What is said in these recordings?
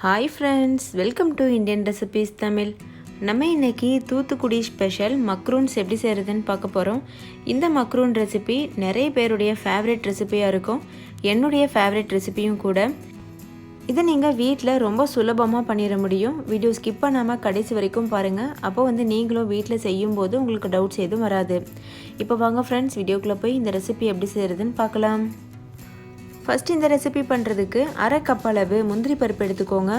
Hi friends, welcome to Indian Recipes Tamil. நம்ம இன்னைக்கு Thoothukudi special macaroons எப்படி செய்கிறதுன்னு பார்க்க போகிறோம். இந்த மக்ரூன் ரெசிபி நிறைய பேருடைய ஃபேவரட் ரெசிபியாக இருக்கும். என்னுடைய ஃபேவரட் ரெசிபியும் கூட. இதை நீங்கள் வீட்டில் ரொம்ப சுலபமாக பண்ணிட முடியும். வீடியோ ஸ்கிப் பண்ணாமல் கடைசி வரைக்கும் பாருங்கள். அப்போ நீங்களும் வீட்டில் செய்யும்போது உங்களுக்கு டவுட்ஸ் எதுவும் வராது. இப்போ வாங்க ஃப்ரெண்ட்ஸ், வீடியோக்குள்ளே போய் இந்த ரெசிபி எப்படி செய்கிறதுன்னு பார்க்கலாம். ஃபஸ்ட்டு இந்த ரெசிபி பண்ணுறதுக்கு அரை கப் அளவு முந்திரி பருப்பு எடுத்துக்கோங்க.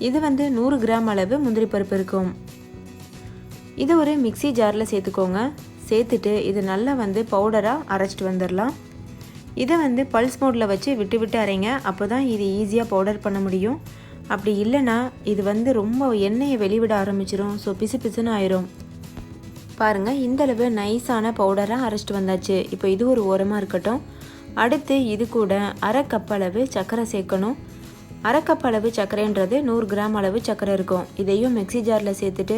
இது 100 கிராம் அளவு முந்திரி பருப்பு இருக்கும். இது ஒரு மிக்ஸி ஜாரில் சேர்த்துக்கோங்க. சேர்த்துட்டு இது நல்லா பவுடராக அரைச்சிட்டு வந்துடலாம். இதை பல்ஸ் மோடில் வச்சு விட்டு விட்டு அரைங்க. அப்போ தான் இது ஈஸியாக பவுடர் பண்ண முடியும். அப்படி இல்லைன்னா இது ரொம்ப எண்ணெயை வெளிவிட ஆரம்பிச்சிடும். ஸோ பிசு பிசுன்னு ஆயிரும். பாருங்கள், இந்தளவு நைஸான பவுடராக அரைச்சிட்டு வந்தாச்சு. இப்போ இது ஒரு ஓரமாக இருக்கட்டும். அடுத்து இது கூட அரை கப் அளவு சர்க்கரை சேர்க்கணும். அரை கப் அளவு சர்க்கரைன்றது 100 கிராம் அளவு சர்க்கரை இருக்கும். இதையும் மிக்ஸி ஜாரில் சேர்த்துட்டு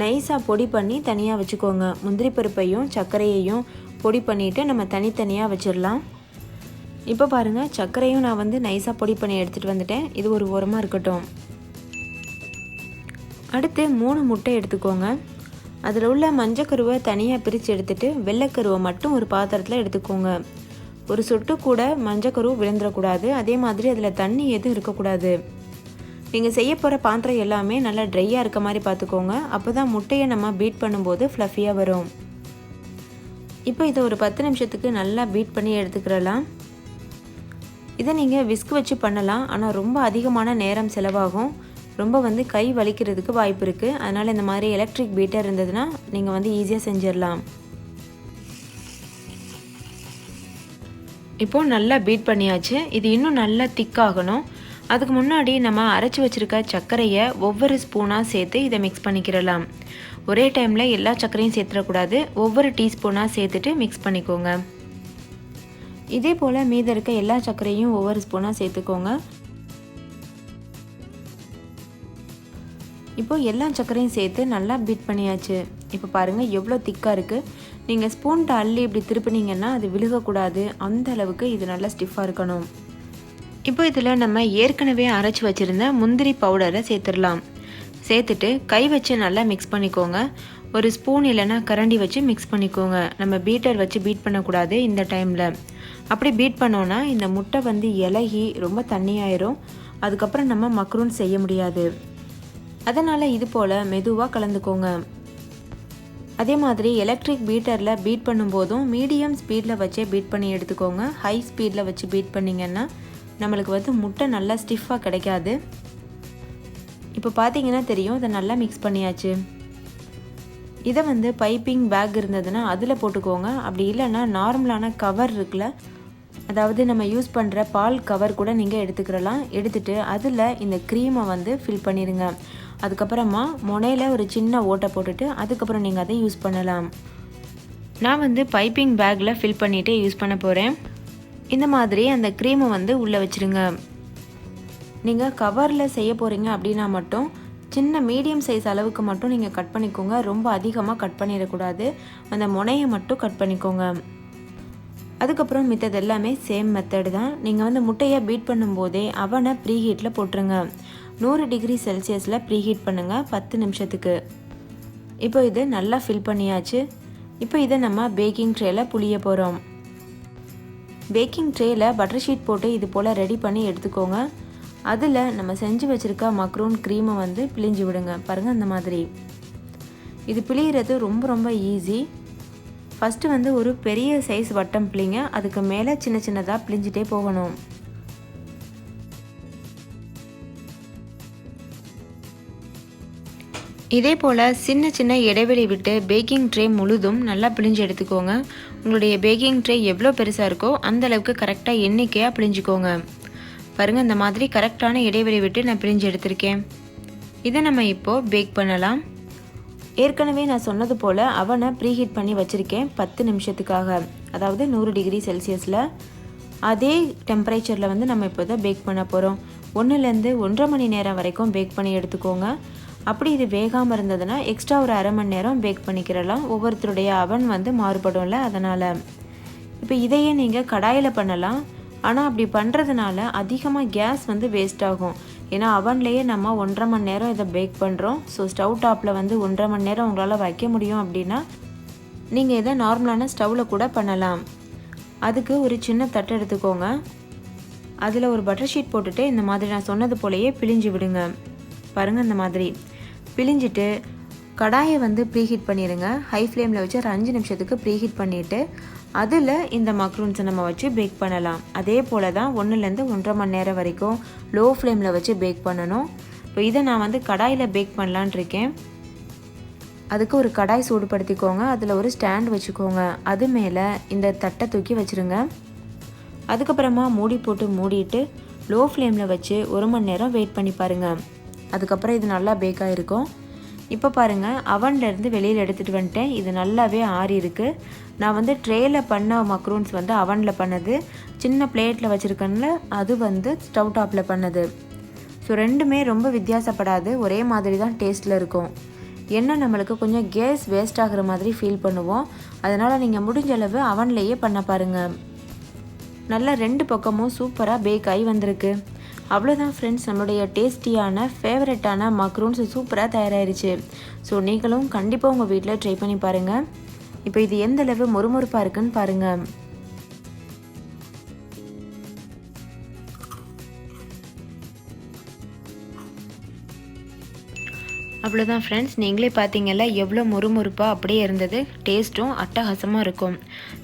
நைஸாக பொடி பண்ணி தனியாக வச்சுக்கோங்க. முந்திரி பருப்பையும் சர்க்கரையையும் பொடி பண்ணிவிட்டு நம்ம தனித்தனியாக வச்சிடலாம். இப்போ பாருங்கள், சர்க்கரையும் நான் நைஸாக பொடி பண்ணி எடுத்துகிட்டு வந்துட்டேன். இது ஒரு ஓரமாக இருக்கட்டும். அடுத்து 3 முட்டை எடுத்துக்கோங்க. அதில் உள்ள மஞ்சக்கருவை தனியாக பிரித்து எடுத்துகிட்டு வெள்ளைக்கருவை மட்டும் ஒரு பாத்திரத்தில் எடுத்துக்கோங்க. ஒரு சொட்டு கூட மஞ்சக்கரு விழுந்துடக்கூடாது. அதே மாதிரி அதில் தண்ணி எதுவும் இருக்கக்கூடாது. நீங்கள் செய்ய போகிற பாத்திரம் எல்லாமே நல்லா ட்ரையாக இருக்க மாதிரி பார்த்துக்கோங்க. அப்போ தான் முட்டையை நம்ம பீட் பண்ணும்போது ஃப்ளஃபியாக வரும். இப்போ இதை ஒரு 10 நிமிஷத்துக்கு நல்லா பீட் பண்ணி எடுத்துக்கிறலாம். இதை நீங்கள் விஸ்க் வச்சு பண்ணலாம். ஆனால் ரொம்ப அதிகமான நேரம் செலவாகும். ரொம்ப கை வலிக்கிறதுக்கு வாய்ப்பு இருக்குது. அதனால் இந்த மாதிரி எலக்ட்ரிக் பீட்டர் இருந்ததுன்னா நீங்கள் ஈஸியாக செஞ்சிடலாம். இப்போது நல்லா பீட் பண்ணியாச்சு. இது இன்னும் நல்லா திக்காகணும். அதுக்கு முன்னாடி நம்ம அரைச்சி வச்சுருக்க சர்க்கரையை ஒவ்வொரு ஸ்பூனாக சேர்த்து இதை மிக்ஸ் பண்ணிக்கிறலாம். ஒரே டைமில் எல்லா சர்க்கரையும் சேர்த்துடக்கூடாது. ஒவ்வொரு டீஸ்பூனாக சேர்த்துட்டு மிக்ஸ் பண்ணிக்கோங்க. இதே போல் மீதி இருக்க எல்லா சர்க்கரையும் ஒவ்வொரு ஸ்பூனாக சேர்த்துக்கோங்க. இப்போது எல்லா சர்க்கரையும் சேர்த்து நல்லா பீட் பண்ணியாச்சு. இப்போ பாருங்கள் எவ்வளோ திக்காக இருக்குது. நீங்கள் ஸ்பூன்ட்ட அள்ளி இப்படி திருப்பினீங்கன்னா அது விழுகக்கூடாது. அந்த அளவுக்கு இது நல்லா ஸ்டிஃபாக இருக்கணும். இப்போ இதில் நம்ம ஏற்கனவே அரைச்சி வச்சுருந்த முந்திரி பவுடரை சேர்த்துடலாம். சேர்த்துட்டு கை வச்சு நல்லா மிக்ஸ் பண்ணிக்கோங்க. ஒரு ஸ்பூன் இல்லைன்னா கரண்டி வச்சு மிக்ஸ் பண்ணிக்கோங்க. நம்ம பீட்டர் வச்சு பீட் பண்ணக்கூடாது இந்த டைமில். அப்படி பீட் பண்ணோன்னா இந்த முட்டை இலகி ரொம்ப தண்ணியாயிரும். அதுக்கப்புறம் நம்ம மக்ரூன் செய்ய முடியாது. அதனால் இது போல் மெதுவாக கலந்துக்கோங்க. அதே மாதிரி எலக்ட்ரிக் பீட்டரில் பீட் பண்ணும்போதும் மீடியம் ஸ்பீடில் வச்சே பீட் பண்ணி எடுத்துக்கோங்க. ஹை ஸ்பீடில் வச்சு பீட் பண்ணிங்கன்னா நம்மளுக்கு முட்டை நல்லா ஸ்டிஃபாக கிடைக்காது. இப்போ பார்த்தீங்கன்னா தெரியும், இதை நல்லா மிக்ஸ் பண்ணியாச்சு. இதை பைப்பிங் பேக் இருந்ததுன்னா அதில் போட்டுக்கோங்க. அப்படி இல்லைன்னா நார்மலான கவர் இருக்குல்ல, அதாவது நம்ம யூஸ் பண்ணுற பால் கவர் கூட நீங்கள் எடுத்துக்கிறலாம். எடுத்துகிட்டு அதில் இந்த க்ரீமை ஃபில் பண்ணிடுங்க. அதுக்கப்புறமா முனையில் ஒரு சின்ன ஓட்டை போட்டுட்டு அதுக்கப்புறம் நீங்கள் அதை யூஸ் பண்ணலாம். நான் பைப்பிங் பேக்கில் ஃபில் பண்ணிவிட்டு யூஸ் பண்ண போகிறேன். இந்த மாதிரி அந்த க்ரீமை உள்ளே வச்சுருங்க. நீங்கள் கவரில் செய்ய போகிறீங்க அப்படின்னா மட்டும் சின்ன மீடியம் சைஸ் அளவுக்கு மட்டும் நீங்கள் கட் பண்ணிக்கோங்க. ரொம்ப அதிகமாக கட் பண்ணிடக்கூடாது. அந்த முனையை மட்டும் கட் பண்ணிக்கோங்க. அதுக்கப்புறம் மித்தது எல்லாமே சேம் மெத்தடு தான். நீங்கள் முட்டையை பீட் பண்ணும்போதே அவனை ப்ரீஹீட்டில் போட்டுருங்க. 100 டிகிரி செல்சியஸில் ப்ரீஹீட் பண்ணுங்கள் 10 நிமிஷத்துக்கு. இப்போ இது நல்லா ஃபில் பண்ணியாச்சு. இப்போ இதை நம்ம பேக்கிங் ட்ரேயில் புளிய போகிறோம். பேக்கிங் ட்ரேயில் பட்டர் ஷீட் போட்டு இது போல் ரெடி பண்ணி எடுத்துக்கோங்க. அதில் நம்ம செஞ்சு வச்சுருக்க மக்ரூன் க்ரீமை பிழிஞ்சு விடுங்க. பாருங்கள், அந்த மாதிரி. இது பிழிகிறது ரொம்ப ஈஸி. ஃபஸ்ட்டு ஒரு பெரிய சைஸ் வட்டம் பிழிங்க. அதுக்கு மேலே சின்ன சின்னதாக பிழிஞ்சிட்டே போகணும். இதே போல் சின்ன சின்ன இடைவெளி விட்டு பேக்கிங் ட்ரே முழுதும் நல்லா பிழிஞ்சு எடுத்துக்கோங்க. உங்களுடைய பேக்கிங் ட்ரே எவ்வளோ பெருசாக இருக்கோ அந்த அளவுக்கு கரெக்டாக எண்ணிக்கையாக பிழிஞ்சிக்கோங்க. பாருங்கள், இந்த மாதிரி கரெக்டான இடைவெளி விட்டு நான் பிழிஞ்சு எடுத்திருக்கேன். இதை நம்ம இப்போது பேக் பண்ணலாம். ஏற்கனவே நான் சொன்னது போல் அவனை ப்ரீஹீட் பண்ணி வச்சுருக்கேன் 10 நிமிஷத்துக்காக. அதாவது 100 டிகிரி செல்சியஸில். அதே டெம்பரேச்சரில் நம்ம இப்போ தான் பேக் பண்ண போகிறோம். 1லேருந்து 1.5 மணி நேரம் வரைக்கும் பேக் பண்ணி எடுத்துக்கோங்க. அப்படி இது வேகாமல் இருந்ததுன்னா எக்ஸ்ட்ரா ஒரு அரை மணி நேரம் பேக் பண்ணிக்கிறலாம். ஒவ்வொருத்தருடைய அவன் மாறுபடும்ல, அதனால். இப்போ இதையே நீங்கள் கடாயில் பண்ணலாம். ஆனால் அப்படி பண்ணுறதுனால அதிகமாக கேஸ் வேஸ்ட் ஆகும். ஏன்னா அவன்லேயே நம்ம 1.5 மணி நேரம் இதை பேக் பண்ணுறோம். ஸோ ஸ்டவ் டாப்பில் வந்து 1.5 மணி நேரம் உங்களால் வைக்க முடியும் அப்படின்னா நீங்கள் இதை நார்மலான ஸ்டவ்வில் கூட பண்ணலாம். அதுக்கு ஒரு சின்ன தட்டு எடுத்துக்கோங்க. அதில் ஒரு பட்டர் ஷீட் போட்டுட்டு இந்த மாதிரி நான் சொன்னது போலயே பிழிஞ்சு விடுங்க. பாருங்கள், இந்த மாதிரி பிழிஞ்சிட்டு கடாயை வந்து ப்ரீஹீட் பண்ணிடுங்க. ஹை ஃப்ளேமில் வச்சு ஒரு 5 நிமிஷத்துக்கு ப்ரீஹீட் பண்ணிவிட்டு அதில் இந்த மக்ரூன்ஸை நம்ம வச்சு பேக் பண்ணலாம். அதே போல் தான் 1லேருந்து 1.5 மணி நேரம் வரைக்கும் லோ ஃப்ளேமில் வச்சு பேக் பண்ணணும். இப்போ இதை நான் வந்து கடாயில் பேக் பண்ணலான் இருக்கேன். அதுக்கு ஒரு கடாய் சூடுபடுத்திக்கோங்க. அதில் ஒரு ஸ்டாண்ட் வச்சுக்கோங்க. அது மேலே இந்த தட்டை தூக்கி வச்சுருங்க. அதுக்கப்புறமா மூடி போட்டு மூடிட்டு லோ ஃப்ளேமில் வச்சு 1 மணி நேரம் வெயிட் பண்ணி பாருங்கள். அதுக்கப்புறம் இது நல்லா பேக் ஆகிருக்கும். இப்போ பாருங்கள், அவன்லேருந்து வெளியில் எடுத்துகிட்டு வந்துட்டேன். இது நல்லாவே ஆறி இருக்குது. நான் வந்து ட்ரேயில் பண்ண மக்ரூன்ஸ் வந்து அவனில் பண்ணது, சின்ன பிளேட்டில் வச்சுருக்கேன்ல அது வந்து ஸ்டவ் டாப்பில் பண்ணது. ஸோ ரெண்டுமே ரொம்ப வித்தியாசப்படாது, ஒரே மாதிரி தான் டேஸ்ட்டில் இருக்கும். என்ன நம்மளுக்கு கொஞ்சம் கேஸ் வேஸ்ட் ஆகிற மாதிரி ஃபீல் பண்ணுவோம். அதனால் நீங்கள் முடிஞ்ச அளவு அவன்லேயே பண்ண பாருங்கள். நல்லா 2 பக்கமும் சூப்பராக பேக் ஆகி வந்திருக்கு. அவ்வளோதான் ஃப்ரெண்ட்ஸ், நம்மளுடைய டேஸ்டியான ஃபேவரட்டான மக்ரூன்ஸ் சூப்பராக தயாராகிருச்சு. ஸோ நீங்களும் கண்டிப்பாக உங்கள் வீட்டில் ட்ரை பண்ணி பாருங்கள். இப்போ இது எந்த அளவு மொறுமொறுப்பாக இருக்குன்னு பாருங்கள். அவ்வளோதான் ஃப்ரெண்ட்ஸ், நீங்களே பார்த்தீங்கல்ல எவ்வளோ மொறுமொறுப்பாக அப்படியே இருந்தது. டேஸ்ட்டும் அட்டகாசமாக இருக்கும்.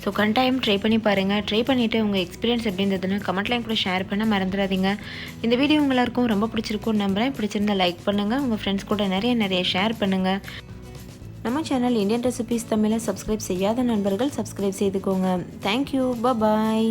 ஸோ கட்டாயம் ட்ரை பண்ணி பாருங்கள். ட்ரை பண்ணிவிட்டு உங்கள் எக்ஸ்பீரியன்ஸ் எப்படி இருந்ததுன்னு கமெண்ட்லையும் கூட ஷேர் பண்ண மறந்துடாதீங்க. இந்த வீடியோ எல்லாருக்கும் ரொம்ப பிடிச்சிருக்கும்னு நம்புகிறேன். பிடிச்சிருந்தா லைக் பண்ணுங்கள், உங்கள் ஃப்ரெண்ட்ஸ் கூட நிறைய ஷேர் பண்ணுங்கள். நம்ம சேனல் இந்தியன் ரெசிபீஸ் தமிழை சப்ஸ்கிரைப் செய்யாத நண்பர்கள் சப்ஸ்கிரைப் செய்துக்கோங்க. தேங்க்யூ, பாய்.